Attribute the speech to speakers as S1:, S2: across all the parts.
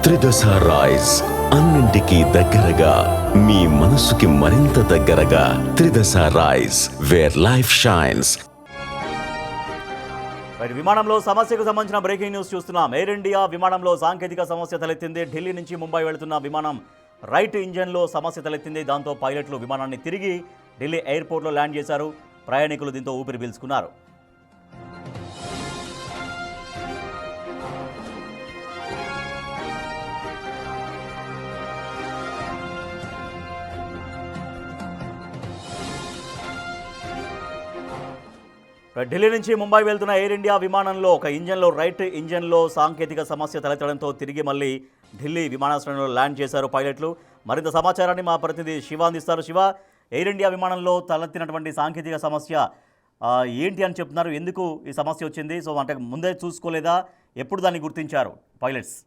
S1: త్రిదశ rice అన్నింటికీ దగ్గరగా మీ మనసుకి మరింత దగ్గరగా త్రిదశ రైస్ వేర్ లైఫ్ షైన్స్.
S2: విమానంలో సమస్యకు సంబంధించిన బ్రేకింగ్ న్యూస్ చూస్తున్నాం. ఎయిర్ ఇండియా విమానంలో సాంకేతిక సమస్య తలెత్తింది. ఢిల్లీ నుంచి ముంబై వెళుతున్న విమానం రైట్ ఇంజన్లో సమస్య తలెత్తింది. దాంతో పైలట్లు విమానాన్ని తిరిగి ఢిల్లీ ఎయిర్పోర్ట్లో ల్యాండ్ చేశారు. ప్రయాణికులు దీంతో ఊపిరి పీల్చుకున్నారు. ఢిల్లీ నుంచి ముంబై వెళ్తున్న ఎయిర్ ఇండియా విమానంలో ఒక ఇంజన్లో రైట్ ఇంజన్లో సాంకేతిక సమస్య తలెత్తడంతో తిరిగి మళ్ళీ ఢిల్లీ విమానాశ్రయంలో ల్యాండ్ చేశారు పైలట్లు. మరింత సమాచారాన్ని మా ప్రతినిధి శివ అందిస్తారు. శివ, ఎయిర్ ఇండియా విమానంలో తలెత్తినటువంటి సాంకేతిక సమస్య ఏంటి అని చెప్తున్నారు? ఎందుకు ఈ సమస్య వచ్చింది? సో అంటే ముందే చూసుకోలేదా? ఎప్పుడు దాన్ని గుర్తించారు పైలట్స్?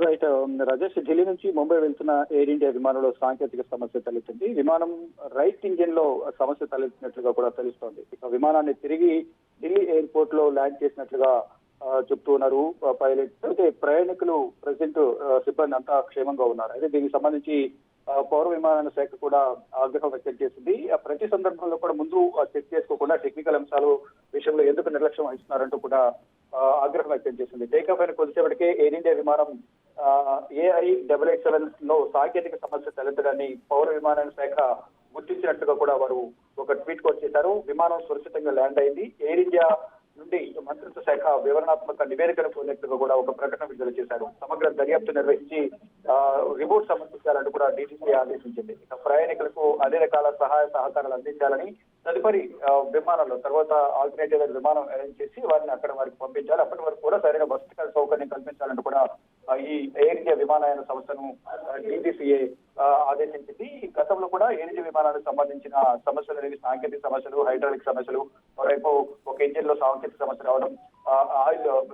S3: రైట్ రాజేష్, ఢిల్లీ నుంచి ముంబై వెళ్తున్న ఎయిర్ ఇండియా విమానంలో సాంకేతిక సమస్య తలెత్తింది. విమానం రైట్ ఇంజిన్ లో సమస్య తలెత్తినట్లుగా కూడా తెలుస్తోంది. ఇక విమానాన్ని తిరిగి ఢిల్లీ ఎయిర్పోర్ట్ లో ల్యాండ్ చేసినట్లుగా చెప్తూ ఉన్నారు పైలట్. అయితే ప్రయాణికులు ప్రెసెంట్ సిబ్బంది అంతా క్షేమంగా ఉన్నారు. అయితే దీనికి సంబంధించి పౌర విమానయాన శాఖ కూడా ఆగ్రహం వ్యక్తం చేసింది. ప్రతి సందర్భంలో కూడా ముందు చెక్ చేసుకోకుండా టెక్నికల్ అంశాలు విషయంలో ఎందుకు నిర్లక్ష్యం వహిస్తున్నారంటూ కూడా ఆగ్రహం వ్యక్తం చేసింది. టేకాఫ్ అయిన కొద్దిసేపటికే ఎయిర్ ఇండియా విమానం AI-887 లో సాంకేతిక సమస్య తలెత్తడాన్ని పౌర విమానయాన శాఖ గుర్తించినట్లుగా కూడా వారు ఒక ట్వీట్ కూడా చేశారు. విమానం సురక్షితంగా ల్యాండ్ అయింది. ఎయిర్ ఇండియా నుండి మంత్రిత్వ శాఖ వివరణాత్మక నివేదికను పొందినట్లుగా కూడా ఒక ప్రకటన విడుదల చేశారు. సమగ్ర దర్యాప్తు నిర్వహించి రిపోర్ట్ సమర్పించాలంటూ కూడా DGCA ఆదేశించింది. ఇక ప్రయాణికులకు అన్ని రకాల సహాయ సహకారాలు అందించాలని, తదుపరి విమానంలో తర్వాత ఆల్టర్నేటివ్ విమానం అరేంజ్ చేసి వారిని అక్కడ వారికి పంపించాలి. అప్పటి వరకు కూడా సరైన వసతి సౌకర్యం కల్పించాలంటూ కూడా ఈ ఎయిర్ ఇండియా విమానయాన సంస్థను DGCA ఆదేశించింది. గతంలో కూడా ఎయిర్ ఇండియా విమానానికి సంబంధించిన సమస్యలు అనేవి సాంకేతిక సమస్యలు, హైడ్రాలిక్ సమస్యలు, మరోవైపు ఒక ఇంజిన్ లో సాంకేతిక సమస్య రావడం,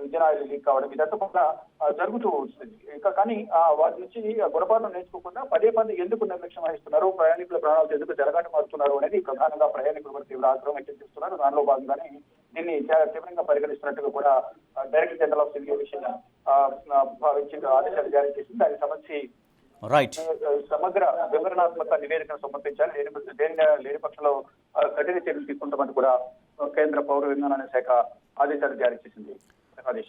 S3: ఇంజిన్ ఆయిల్ లీక్ కావడం, ఇదంతా కూడా జరుగుతూ వస్తుంది. ఇంకా కానీ వాటి నుంచి గుణపాఠం నేర్చుకోకుండా పదే పదే ఎందుకు నిర్లక్ష్యం వహిస్తున్నారు, ప్రయాణికుల ప్రాణాలతో ఎందుకు జరగాట మారుతున్నారు అనేది ప్రధానంగా ప్రయాణికులు తీవ్ర ఆగ్రహం వ్యక్తం చేస్తున్నారు. దానిలో భాగంగానే దీన్ని చాలా తీవ్రంగా పరిగణిస్తున్నట్టుగా కూడా director general of civil aviation భావించి ఆదేశాలు జారీ చేసింది. దానికి సంబంధించి సమగ్ర వివరణాత్మక నివేదికను సమర్పించాలి. లేని పక్షంలో కఠిన చర్యలు తీసుకుంటామని కూడా కేంద్ర పౌర విమానయాన శాఖ ఆదేశాలు జారీ చేసింది.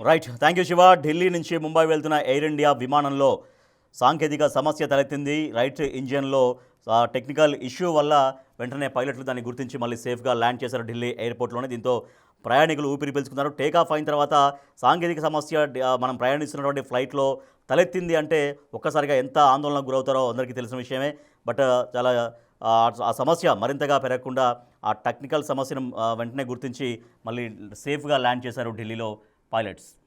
S2: Right, thank you Shiva. Delhi నుంచి ముంబై వెళ్తున్న ఎయిర్ ఇండియా విమానంలో సాంకేతిక సమస్య తలెత్తింది. రైట్ ఇంజన్లో టెక్నికల్ ఇష్యూ వల్ల వెంటనే పైలట్లు దాన్ని గుర్తించి మళ్ళీ సేఫ్గా ల్యాండ్ చేశారు ఢిల్లీ ఎయిర్పోర్ట్లోనే. దీంతో ప్రయాణికులు ఊపిరి పీల్చుకున్నారు. టేకాఫ్ అయిన తర్వాత సాంకేతిక సమస్య మనం ప్రయాణిస్తున్నటువంటి ఫ్లైట్లో తలెత్తింది అంటే ఒక్కసారిగా ఎంత ఆందోళనకు గురవుతారో అందరికీ తెలిసిన విషయమే. బట్ చాలా ఆ సమస్య మరింతగా పెరగకుండా ఆ టెక్నికల్ సమస్యను వెంటనే గుర్తించి మళ్ళీ సేఫ్గా ల్యాండ్ చేశారు ఢిల్లీలో పైలట్స్.